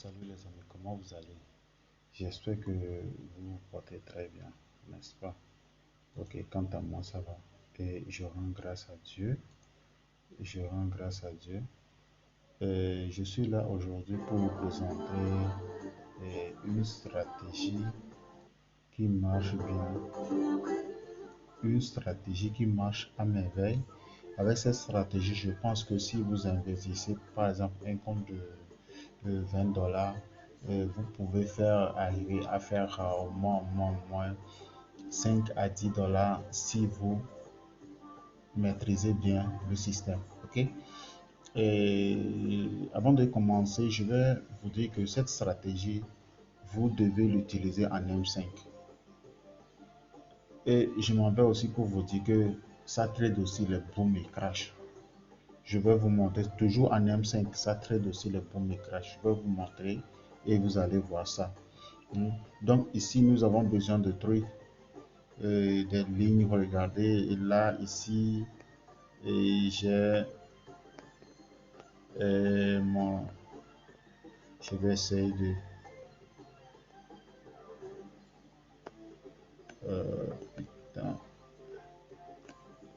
Salut les amis, comment vous allez? J'espère que vous vous portez très bien, n'est-ce pas? Ok, quant à moi, ça va. Et je rends grâce à Dieu. Je rends grâce à Dieu. Et je suis là aujourd'hui pour vous présenter une stratégie qui marche bien, une stratégie qui marche à merveille. Avec cette stratégie, je pense que si vous investissez par exemple un compte de $20, vous pouvez faire arriver à faire au moins 5 à $10 si vous maîtrisez bien le système. Ok? Et avant de commencer, je vais vous dire que cette stratégie, vous devez l'utiliser en M5. Et je m'en vais aussi pour vous dire que ça trade aussi les booms et crash. Je vais vous montrer toujours en M5, ça trade aussi les booms et crash. Je vais vous montrer et vous allez voir ça. Donc ici, nous avons besoin de trucs, des lignes. Regardez, et là, ici, et j'ai mon... Je vais essayer de... putain,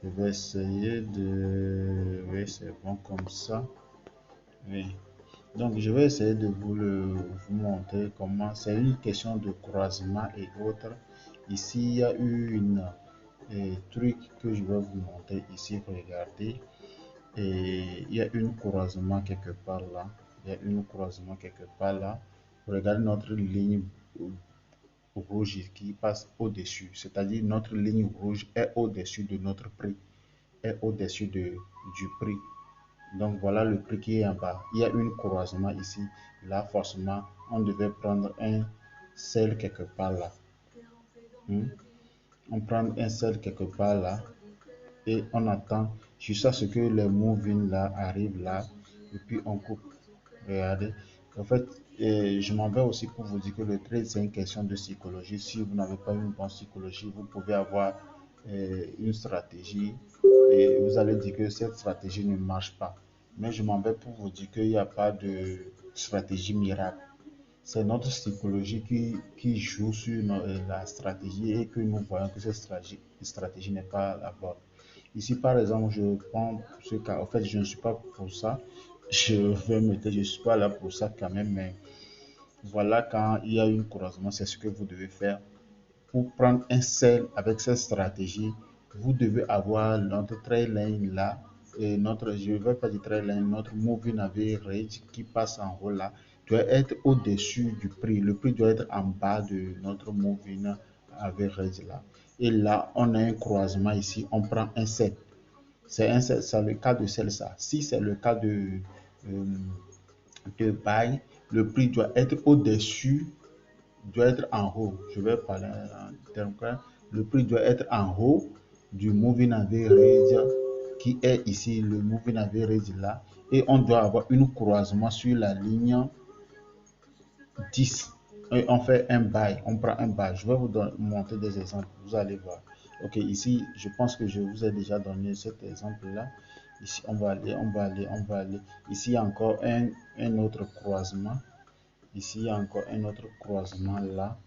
je vais essayer de... Oui, c'est bon comme ça. Oui. Donc, je vais essayer de vous montrer comment... C'est une question de croisement et autres. Ici, il y a eu une truc que je vais vous montrer ici. Regardez. Et il y a une croisement quelque part là. Il y a une croisement quelque part là. Regardez notre ligne rouge qui passe au-dessus. C'est-à-dire notre ligne rouge est au-dessus de notre prix. Est au-dessus du prix. Donc voilà le prix qui est en bas. Il y a une croisement ici. Là, forcément, on devait prendre un sel quelque part là. Hmm? On prend un sel quelque part là. Et on attend jusqu'à ce que les moving là arrivent là. Et puis on coupe. Regardez. En fait, je m'en vais aussi pour vous dire que le trade, c'est une question de psychologie. Si vous n'avez pas une bonne psychologie, vous pouvez avoir une stratégie et vous allez dire que cette stratégie ne marche pas. Mais je m'en vais pour vous dire qu'il n'y a pas de stratégie miracle. C'est notre psychologie qui joue sur la stratégie et que nous voyons que cette stratégie n'est pas la bonne. Ici, par exemple, je prends ce cas. En fait, je ne suis pas pour ça. Je vais me dire, je ne suis pas là pour ça quand même, mais voilà, quand il y a une croisement, c'est ce que vous devez faire. Pour prendre un sel avec cette stratégie, vous devez avoir notre trail line là, et notre, je ne vais pas dire trail line, notre moving average qui passe en haut là, doit être au-dessus du prix. Le prix doit être en bas de notre moving average là. Et là, on a un croisement ici, on prend un sel. C'est le cas de celle-là. Si c'est le cas euh, de buy, le prix doit être au-dessus, doit être en haut. Je vais parler en termes clairs. Le prix doit être en haut du moving average qui est ici, le moving average là. Et on doit avoir une croisement sur la ligne 10. Et on fait un buy, on prend un buy. Je vais vous montrer des exemples, vous allez voir. Ok, ici, je pense que je vous ai déjà donné cet exemple-là. Ici, on va aller, on va aller, on va aller. Ici, il y a encore un autre croisement. Ici, il y a encore un autre croisement là.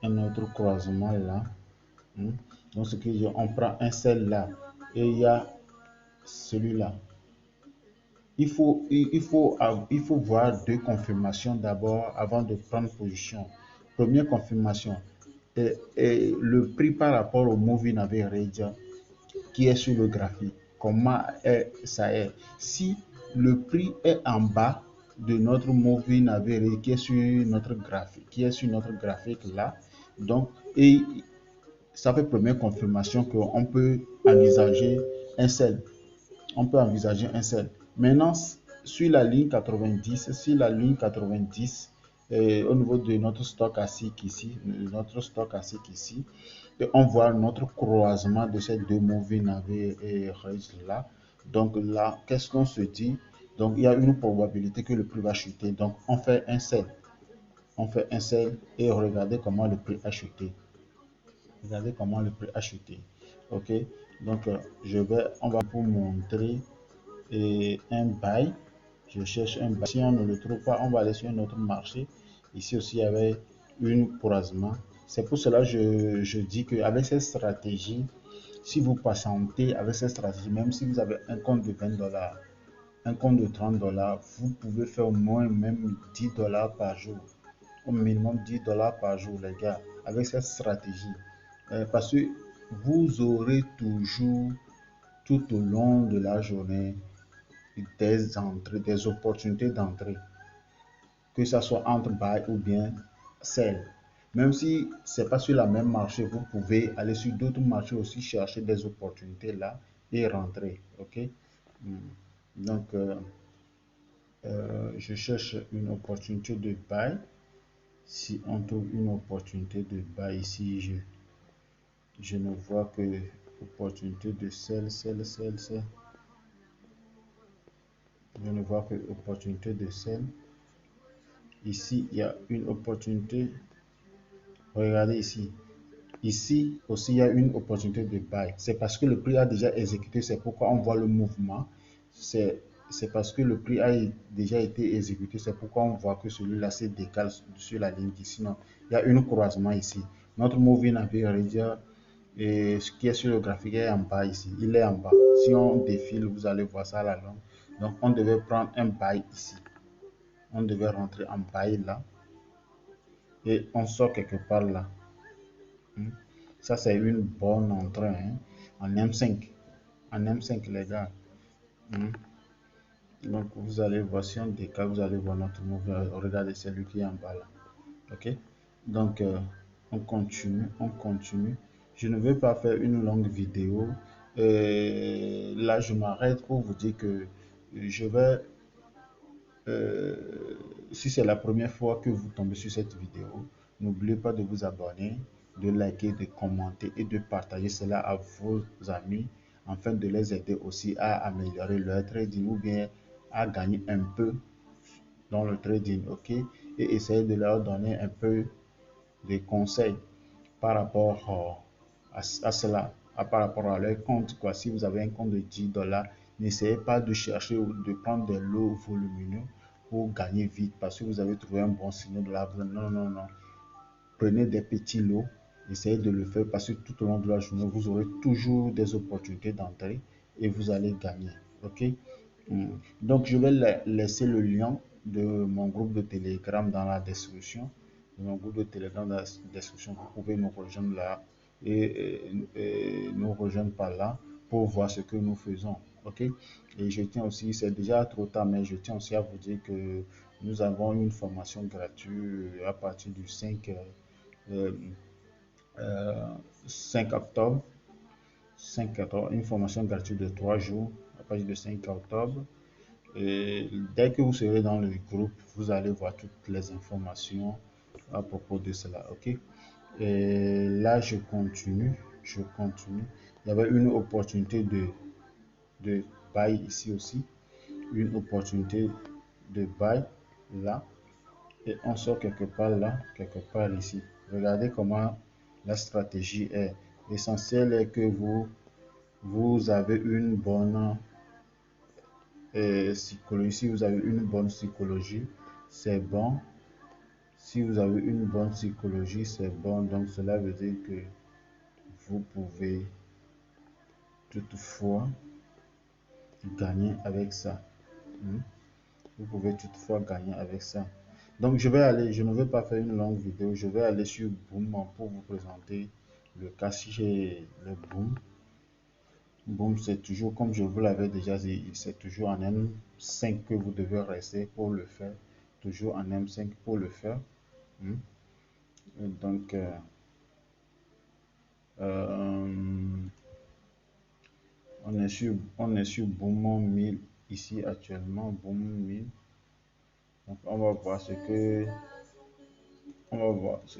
Un autre croisement là. Donc, ce que on prend un seul là. Et il y a celui-là. Il faut voir deux confirmations d'abord avant de prendre position. Première confirmation, le prix par rapport au moving average qui est sur le graphique. Comment ça est? Si le prix est en bas de notre moving average qui est sur notre graphique là, donc, et ça fait première confirmation qu'on peut envisager un sell. On peut envisager un sell. Maintenant, sur la ligne 90, au niveau de notre stock ASIC ici, et on voit notre croisement de ces deux moving average là. Donc là, qu'est-ce qu'on se dit? Donc il y a une probabilité que le prix va chuter. Donc on fait un sell. On fait un sell et regardez comment le prix a chuté. Regardez comment le prix a chuté. Ok, donc on va vous montrer un buy. Je cherche un buy. Si on ne le trouve pas, on va aller sur un autre marché. Ici aussi, il y avait une croisement. C'est pour cela que je dis qu'avec cette stratégie, si vous patientez avec cette stratégie, même si vous avez un compte de 20 $, un compte de 30 $, vous pouvez faire au moins même 10 $ par jour. Au minimum 10 $ par jour, les gars, avec cette stratégie. Parce que vous aurez toujours, tout au long de la journée, des entrées, des opportunités d'entrée, que ce soit entre buy ou bien sell. Même si c'est pas sur la même marché, vous pouvez aller sur d'autres marchés aussi chercher des opportunités là et rentrer. Ok. Donc je cherche une opportunité de buy. Si on trouve une opportunité de buy ici, je ne vois que opportunité de sell. Je ne vois que opportunité de sell. Ici, il y a une opportunité. Regardez ici. Ici aussi, il y a une opportunité de buy. C'est parce que le prix a déjà exécuté. C'est pourquoi on voit le mouvement. C'est parce que le prix a déjà été exécuté. C'est pourquoi on voit que celui-là se décale sur la ligne d'ici. Non, il y a une croisement ici. Notre moving average et ce qui est sur le graphique est en bas ici. Il est en bas. Si on défile, vous allez voir ça à la longue. Donc, on devait prendre un buy ici. On devait rentrer en buy là. Et on sort quelque part là. Ça, c'est une bonne entrée hein, en M5. En M5, les gars. Donc, vous allez voir, si on décale, vous allez voir notre mouvement. Regardez, c'est lui qui est en bas là. Ok. Donc, on continue. Je ne veux pas faire une longue vidéo. Là, je m'arrête pour vous dire que je vais si c'est la première fois que vous tombez sur cette vidéo, n'oubliez pas de vous abonner, de liker, de commenter et de partager cela à vos amis afin de les aider aussi à améliorer leur trading ou bien à gagner un peu dans le trading, ok? Et essayer de leur donner un peu de conseils par rapport à cela, par rapport à leur compte, quoi. Si vous avez un compte de 10 $, n'essayez pas de chercher ou de prendre des lots volumineux pour gagner vite parce que vous avez trouvé un bon signal de la vente. Non. Prenez des petits lots, essayez de le faire parce que tout au long de la journée, vous aurez toujours des opportunités d'entrée et vous allez gagner. Ok? Donc, je vais laisser le lien de mon groupe de Telegram dans la description. Mon groupe de Telegram dans la description, vous pouvez nous rejoindre là et nous rejoindre par là pour voir ce que nous faisons. Ok? Et je tiens aussi, c'est déjà trop tard, mais je tiens aussi à vous dire que nous avons une formation gratuite à partir du 5 octobre. 5 octobre, une formation gratuite de 3 jours à partir du 5 octobre. Et dès que vous serez dans le groupe, vous allez voir toutes les informations à propos de cela. Ok. Et là, je continue. Il y avait une opportunité de buy ici aussi. Une opportunité de buy là. Et on sort quelque part là, quelque part ici. Regardez comment la stratégie est. L'essentiel est que vous avez une bonne psychologie. Si vous avez une bonne psychologie, c'est bon. Si vous avez une bonne psychologie, c'est bon. Donc cela veut dire que vous pouvez toutefois gagner avec ça. Vous pouvez toutefois gagner avec ça. Donc je ne vais pas faire une longue vidéo, je vais aller sur Boom pour vous présenter le cas si j'ai le Boom. Boom, c'est toujours, comme je vous l'avais déjà dit, c'est toujours en M5 que vous devez rester pour le faire. Toujours en M5 pour le faire. Donc, on est sur Boom 1000 ici actuellement, Boom 1000. Donc, on va voir ce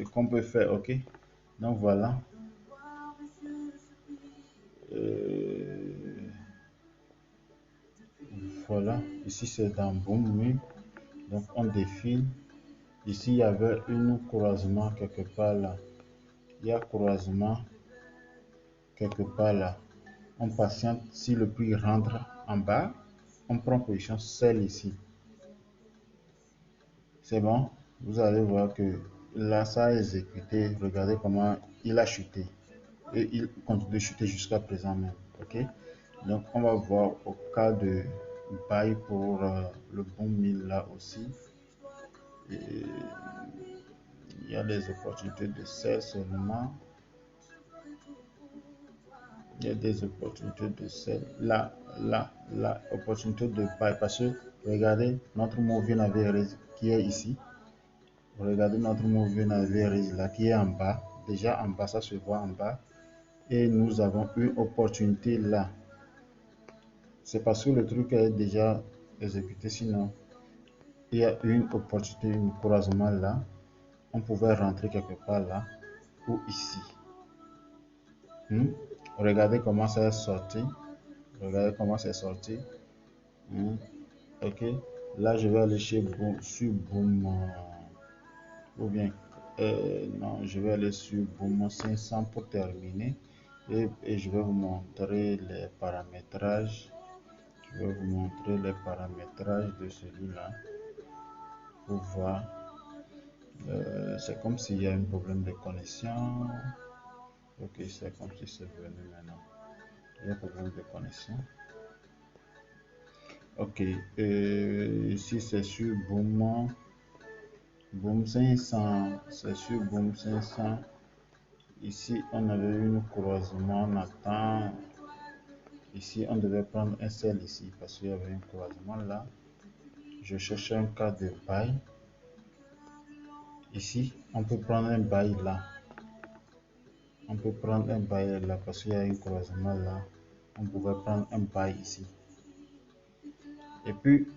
qu'on peut faire, ok? Donc voilà. Voilà, ici c'est dans Boom 1000. Donc on défile. Ici il y avait une croisement quelque part là. Il y a croisement quelque part là. On patiente, si le prix rentre en bas, on prend position sell ici. C'est bon. Vous allez voir que là, ça a exécuté. Regardez comment il a chuté. Et il continue de chuter jusqu'à présent même. OK? Donc, on va voir au cas de buy pour le bon 1000 là aussi. Et il y a des opportunités de sell seulement. Il y a des opportunités de sell. Là, opportunité de buy. Parce que regardez notre moving average qui est ici. Regardez notre moving average là qui est en bas. Déjà en bas, ça se voit en bas. Et nous avons une opportunité là. C'est parce que le truc est déjà exécuté. Sinon, il y a une opportunité, un croisement là. On pouvait rentrer quelque part là ou ici. Hmm? Regardez comment ça est sorti. Regardez comment c'est sorti. Hmm? Ok. Là, je vais aller sur Boom. Ou bien, non, je vais aller sur Boom 500 pour terminer. Et je vais vous montrer les paramétrages. Je vais vous montrer les paramétrages de celui-là pour voir. C'est comme s'il y a un problème de connexion. Ok, c'est comme si c'est venu maintenant. Il y a un problème de connexion. Ok, ici c'est sur Boom 500. C'est sur Boom 500. Ici, on avait une croisement. On attend. Ici, on devait prendre un sell ici parce qu'il y avait un croisement là. Je cherche un cas de buy. Ici, on peut prendre un buy là. On peut prendre un buy là parce qu'il y a un croisement là. On pouvait prendre un buy ici. Et puis,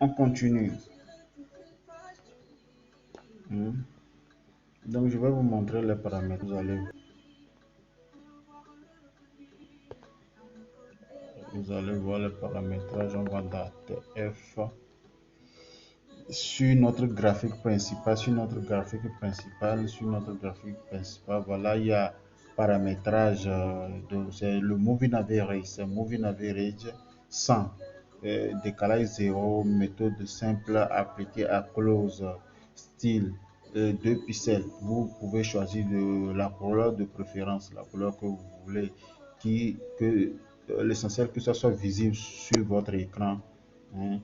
on continue. Hmm. Donc, je vais vous montrer les paramètres. Vous allez voir les paramétrages. On va dans TF. Sur notre graphique principal, voilà, il y a paramétrage c'est le moving average, c'est moving average 100, décalage 0, méthode simple appliquée à close, style 2 pixels. Vous pouvez choisir la couleur de préférence, la couleur que vous voulez, l'essentiel que ça soit visible sur votre écran. Hein.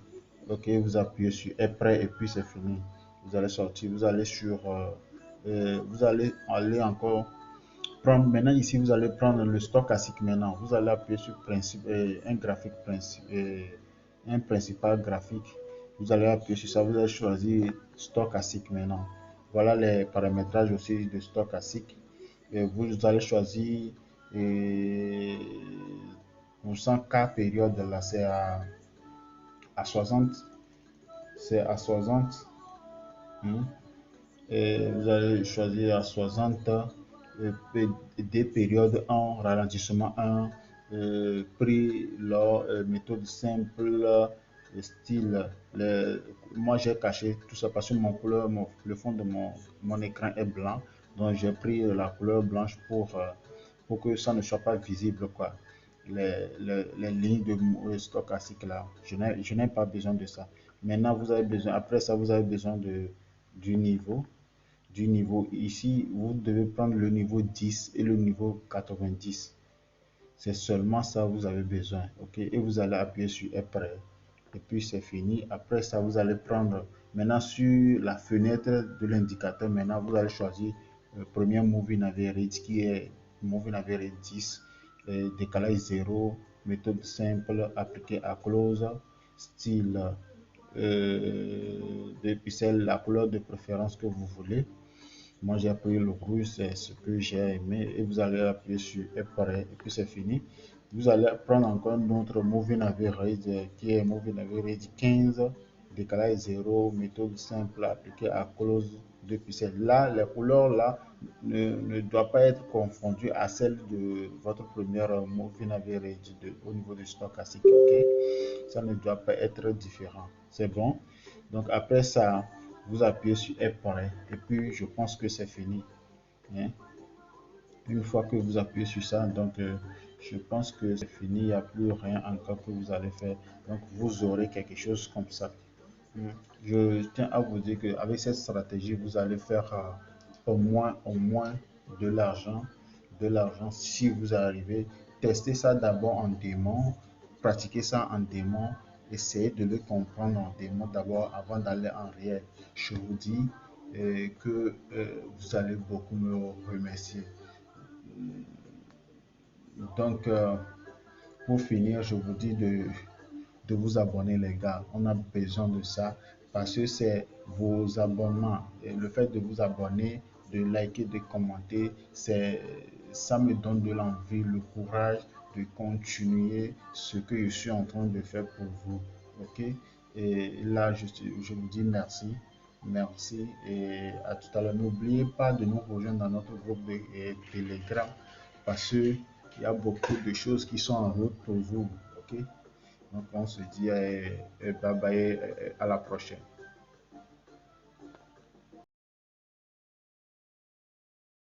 Ok, vous appuyez sur est prêt et puis c'est fini. Vous allez sortir, vous allez sur, vous allez aller encore prendre. Maintenant ici, vous allez prendre le stochastique. Maintenant, vous allez appuyer sur principe, un graphique principe, un principal graphique. Vous allez appuyer sur ça. Vous allez choisir stochastique maintenant. Voilà les paramétrages aussi de stochastique. Et vous allez choisir pour 100K période là, c'est à 60. C'est à 60. Hein. Et vous allez choisir à 60 des périodes 1, ralentissement 1, prix, lors, méthode simple, style. Moi j'ai caché tout ça parce que le fond de mon écran est blanc. Donc j'ai pris la couleur blanche pour que ça ne soit pas visible, quoi. Les lignes de stochastique là. Je n'ai pas besoin de ça. Maintenant, après ça, vous avez besoin du niveau. Du niveau ici, vous devez prendre le niveau 10 et le niveau 90. C'est seulement ça vous avez besoin. Ok, et vous allez appuyer sur après. Et puis c'est fini. Après ça, vous allez prendre maintenant sur la fenêtre de l'indicateur. Maintenant, vous allez choisir le premier moving average qui est moving average 10, décalage 0, méthode simple appliquée à close, style de pixels, la couleur de préférence que vous voulez. Moi, j'ai appuyé le rouge, c'est ce que j'ai aimé. Et vous allez appuyer sur Apply et puis c'est fini. Vous allez prendre encore notre Moving Average qui est Moving Average 15, décalage 0, méthode simple appliquée à close de pixels. Là, les couleurs là ne doivent pas être confondues à celles de votre première Moving Average au niveau du stochastique. Ok, ça ne doit pas être différent. C'est bon. Donc après ça, vous appuyez sur Apply et puis je pense que c'est fini. Hein? Une fois que vous appuyez sur ça, donc je pense que c'est fini, il n'y a plus rien encore que vous allez faire. Donc vous aurez quelque chose comme ça. Je tiens à vous dire qu'avec cette stratégie, vous allez faire au moins de l'argent, si vous arrivez. Testez ça d'abord en démon, pratiquez ça en démon, essayez de le comprendre en démon d'abord avant d'aller en réel. Je vous dis que vous allez beaucoup me remercier. Donc, pour finir, je vous dis de vous abonner, les gars. On a besoin de ça parce que c'est vos abonnements et le fait de vous abonner, de liker, de commenter, ça me donne de l'envie, le courage de continuer ce que je suis en train de faire pour vous. Ok? Et là, je vous dis merci. Merci et à tout à l'heure. N'oubliez pas de nous rejoindre dans notre groupe de Telegram parce qu'il y a beaucoup de choses qui sont en route pour vous. Ok? Donc on se dit bye bye, à la prochaine.